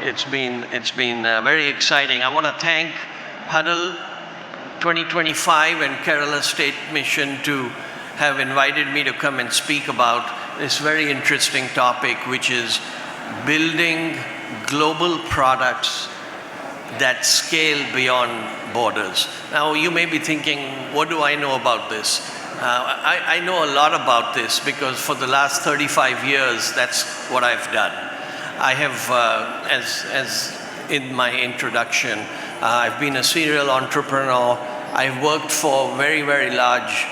It's been very exciting. I want to thank Huddle 2025 and Kerala State Mission to have invited me to come and speak about this very interesting topic, which is building global products that scale beyond borders. Now, you may be thinking, what do I know about this? I know a lot about this because for the last 35 years, that's what I've done. I have, as in my introduction, I've been a serial entrepreneur. I've worked for very, very large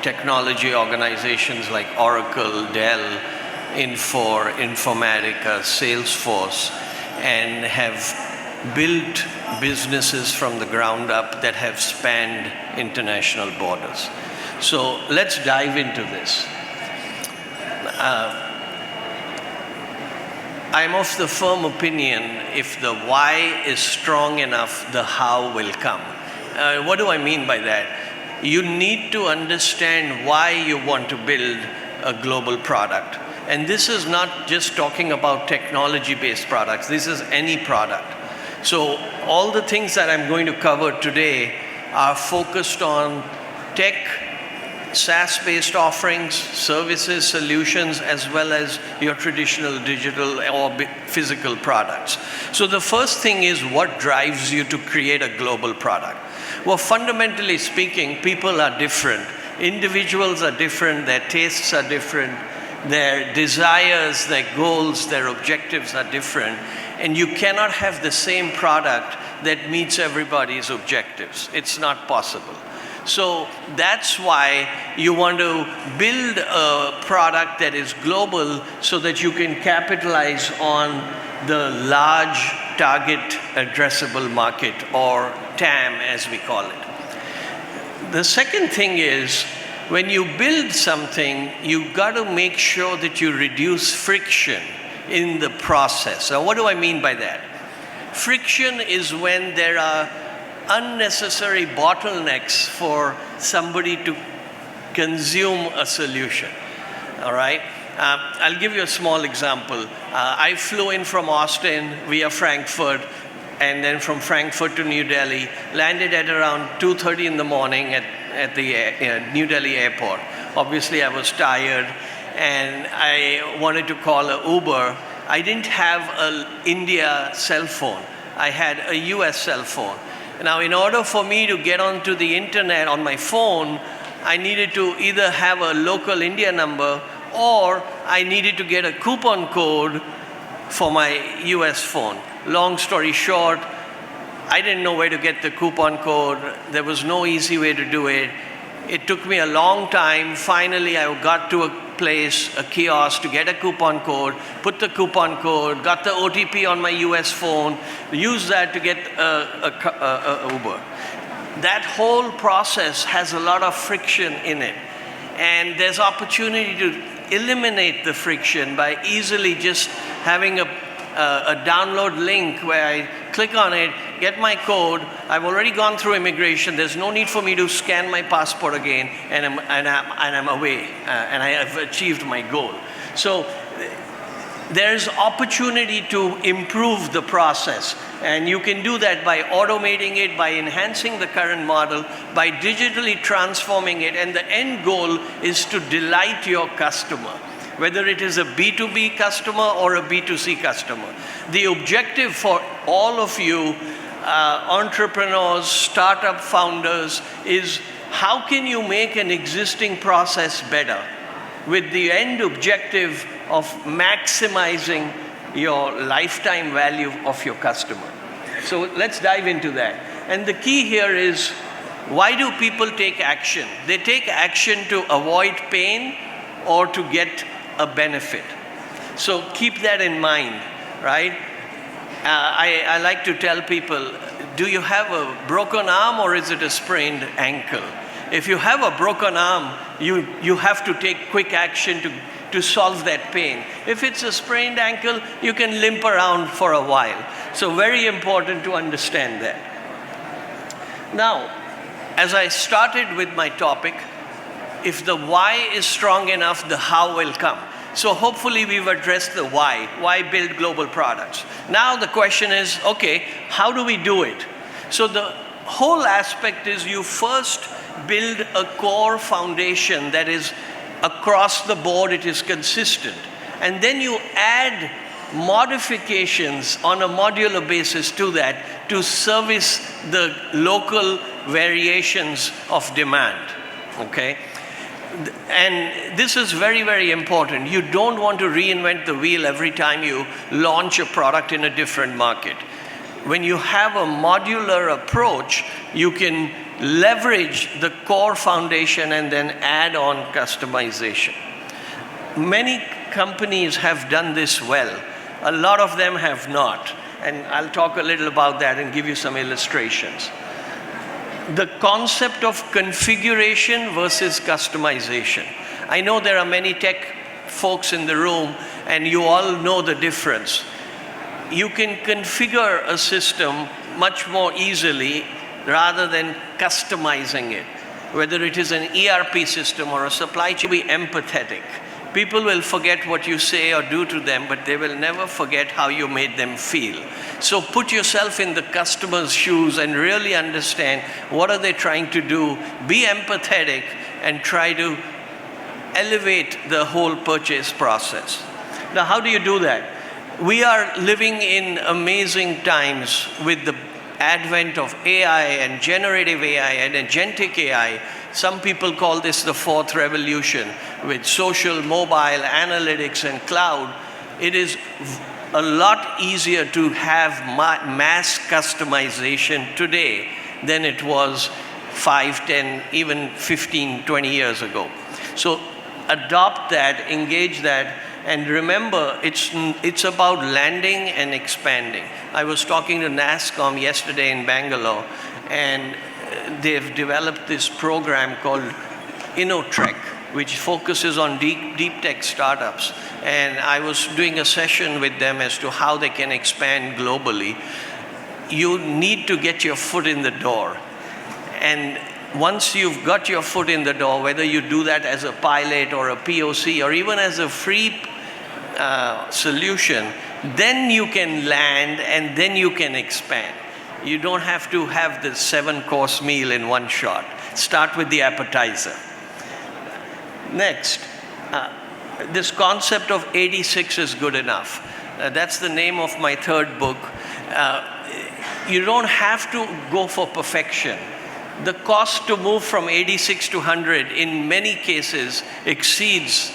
technology organizations like Oracle, Dell, Infor, Informatica, Salesforce, and have built businesses from the ground up that have spanned international borders. So let's dive into this. I'm of the firm opinion, if the why is strong enough, the how will come. What do I mean by that? You need to understand why you want to build a global product. And this is not just talking about technology-based products. This is any product. So all the things that I'm going to cover today are focused on tech, SaaS-based offerings, services, solutions, as well as your traditional digital or physical products. So the first thing is, what drives you to create a global product? Well, fundamentally speaking, people are different. Individuals are different, their tastes are different, their desires, their goals, their objectives are different. And you cannot have the same product that meets everybody's objectives. It's not possible. So that's why you want to build a product that is global so that you can capitalize on the large target addressable market, or TAM as we call it. The second thing is, when you build something, you've got to make sure that you reduce friction in the process. Now, what do I mean by that? Friction is when there are unnecessary bottlenecks for somebody to consume a solution, all right? I'll give you a small example. I flew in from Austin via Frankfurt, and then from Frankfurt to New Delhi, landed at around 2:30 in the morning at the New Delhi airport. Obviously, I was tired, and I wanted to call an Uber. I didn't have an India cell phone. I had a US cell phone. Now, in order for me to get onto the internet on my phone, I needed to either have a local India number, or I needed to get a coupon code for my US phone. Long story short, I didn't know where to get the coupon code. There was no easy way to do it. It took me a long time. Finally, I got to a place, a kiosk, to get a coupon code, put the coupon code, got the OTP on my US phone, used that to get a Uber. That whole process has a lot of friction in it. And there's opportunity to eliminate the friction by easily just having a download link where I click on it, get my code. I've already gone through immigration. There's no need for me to scan my passport again, and I'm away, and I have achieved my goal. So there's opportunity to improve the process, and you can do that by automating it, by enhancing the current model, by digitally transforming it, and the end goal is to delight your customer, whether it is a B2B customer or a B2C customer. The objective for all of you, entrepreneurs, startup founders, is how can you make an existing process better with the end objective of maximizing your lifetime value of your customer. So let's dive into that. And the key here is, why do people take action? They take action to avoid pain or to get a benefit. So keep that in mind, right? I like to tell people, do you have a broken arm or is it a sprained ankle? If you have a broken arm, you have to take quick action to solve that pain. If it's a sprained ankle, you can limp around for a while. So very important to understand that. Now, as I started with my topic, if the why is strong enough, the how will come. So hopefully we've addressed the why. Why build global products? Now the question is, okay, how do we do it? So the whole aspect is you first build a core foundation that is across the board, it is consistent. And then you add modifications on a modular basis to that to service the local variations of demand, okay? And this is very, very important. You don't want to reinvent the wheel every time you launch a product in a different market. When you have a modular approach, you can leverage the core foundation and then add on customization. Many companies have done this well. A lot of them have not. And I'll talk a little about that and give you some illustrations. The concept of configuration versus customization. I know there are many tech folks in the room, and you all know the difference. You can configure a system much more easily rather than customizing it. Whether it is an ERP system or a supply chain, be empathetic. People will forget what you say or do to them, but they will never forget how you made them feel. So put yourself in the customer's shoes and really understand what are they trying to do. Be empathetic and try to elevate the whole purchase process. Now, how do you do that? We are living in amazing times with the advent of AI and generative AI and agentic AI. Some people call this the fourth revolution with social, mobile, analytics, and cloud. It is a lot easier to have mass customization today than it was 5, 10, even 15, 20 years ago. So adopt that, engage that, and remember, it's about landing and expanding. I was talking to NASSCOM yesterday in Bangalore, and they've developed this program called InnoTrek, which focuses on deep tech startups. And I was doing a session with them as to how they can expand globally. You need to get your foot in the door. And once you've got your foot in the door, whether you do that as a pilot or a POC or even as a free solution, then you can land and then you can expand. You don't have to have the 7-course meal in one shot. Start with the appetizer. Next, this concept of 86 is good enough. That's the name of my third book. You don't have to go for perfection. The cost to move from 86 to 100 in many cases exceeds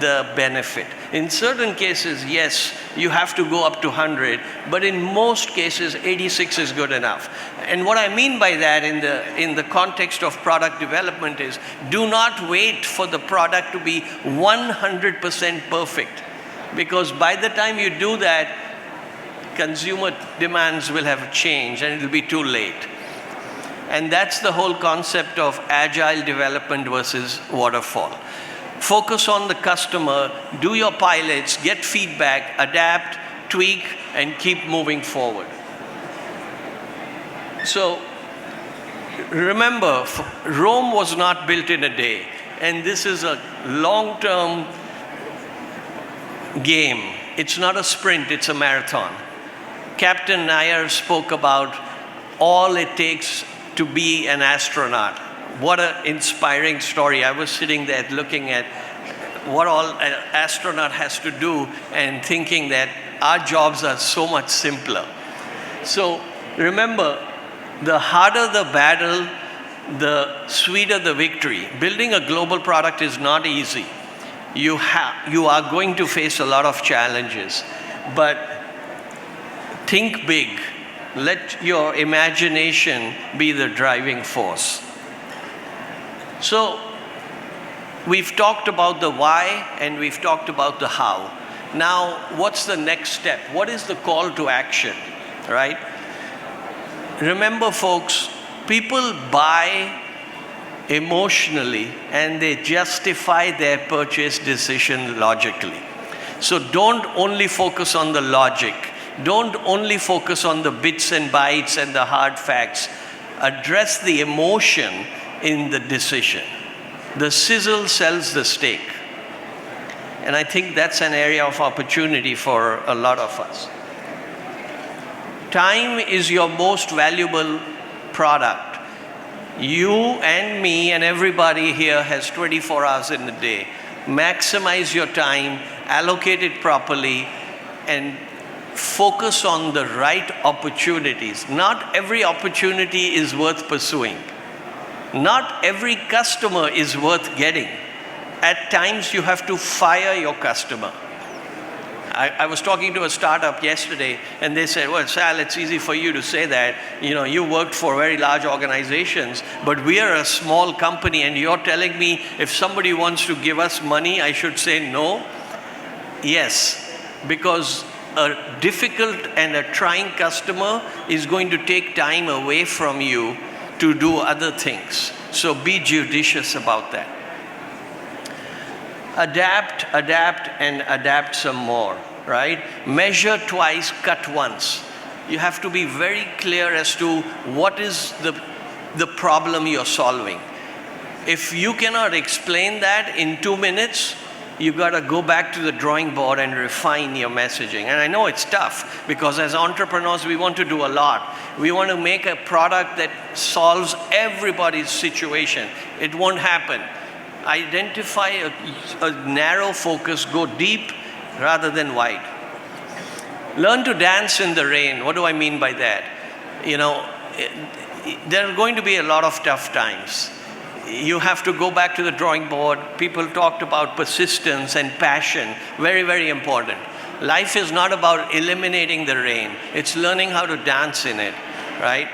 the benefit. In certain cases, yes, you have to go up to 100, but in most cases, 86 is good enough. And what I mean by that in the context of product development is, do not wait for the product to be 100% perfect, because by the time you do that, consumer demands will have changed and it will be too late. And that's the whole concept of agile development versus waterfall. Focus on the customer, do your pilots, get feedback, adapt, tweak, and keep moving forward. So remember, Rome was not built in a day, and this is a long-term game. It's not a sprint, it's a marathon. Captain Nair spoke about all it takes to be an astronaut. What an inspiring story. I was sitting there looking at what all an astronaut has to do and thinking that our jobs are so much simpler. So remember, the harder the battle, the sweeter the victory. Building a global product is not easy. You are going to face a lot of challenges, but think big. Let your imagination be the driving force. So we've talked about the why and we've talked about the how. Now, what's the next step? What is the call to action, right? Remember, folks, people buy emotionally and they justify their purchase decision logically. So don't only focus on the logic. Don't only focus on the bits and bytes and the hard facts. Address the emotion in the decision. The sizzle sells the steak. And I think that's an area of opportunity for a lot of us. Time is your most valuable product. You and me and everybody here has 24 hours in a day. Maximize your time, allocate it properly, and focus on the right opportunities. Not every opportunity is worth pursuing. Not every customer is worth getting. At times you have to fire your customer. I was talking to a startup yesterday, and they said, well, Sal, it's easy for you to say that. You know, you worked for very large organizations, but we are a small company, and you're telling me if somebody wants to give us money, I should say no? Yes, because a difficult and a trying customer is going to take time away from you to do other things. So be judicious about that. Adapt, and adapt some more, right? Measure twice, cut once. You have to be very clear as to what is the problem you're solving. If you cannot explain that in 2 minutes, you got to go back to the drawing board and refine your messaging. And I know it's tough, because as entrepreneurs, we want to do a lot. We want to make a product that solves everybody's situation. It won't happen. Identify a narrow focus, go deep rather than wide. Learn to dance in the rain. What do I mean by that? You know, there are going to be a lot of tough times. You have to go back to the drawing board. People talked about persistence and passion. Very, very important. Life is not about eliminating the rain. It's learning how to dance in it, right?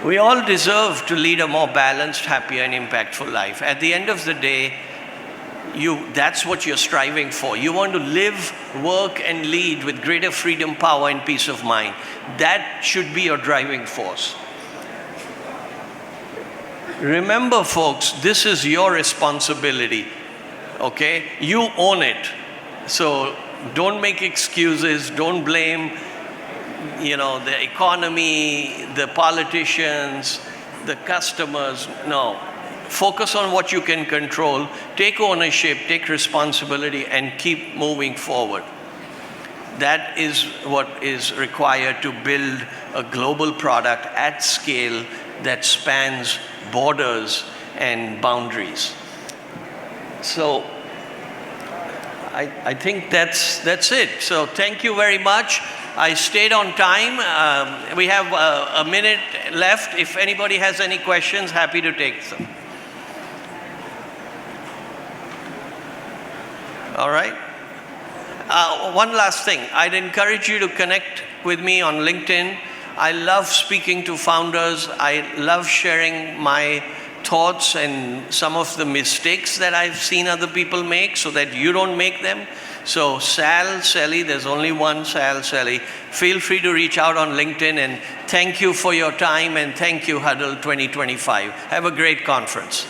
We all deserve to lead a more balanced, happier, and impactful life. At the end of the day, that's what you're striving for. You want to live, work, and lead with greater freedom, power, and peace of mind. That should be your driving force. Remember, folks, this is your responsibility, okay? You own it. So don't make excuses, don't blame the economy, the politicians, the customers. No. Focus on what you can control. Take ownership, take responsibility, and keep moving forward. That is what is required to build a global product at scale that spans borders and boundaries. So I think that's it. So thank you very much. I stayed on time. We have a minute left. If anybody has any questions, happy to take them. All right. One last thing. I'd encourage you to connect with me on LinkedIn. I love speaking to founders. I love sharing my thoughts and some of the mistakes that I've seen other people make so that you don't make them. So Sal Celly, there's only one Sal Celly. Feel free to reach out on LinkedIn, and thank you for your time, and thank you, Huddle 2025. Have a great conference.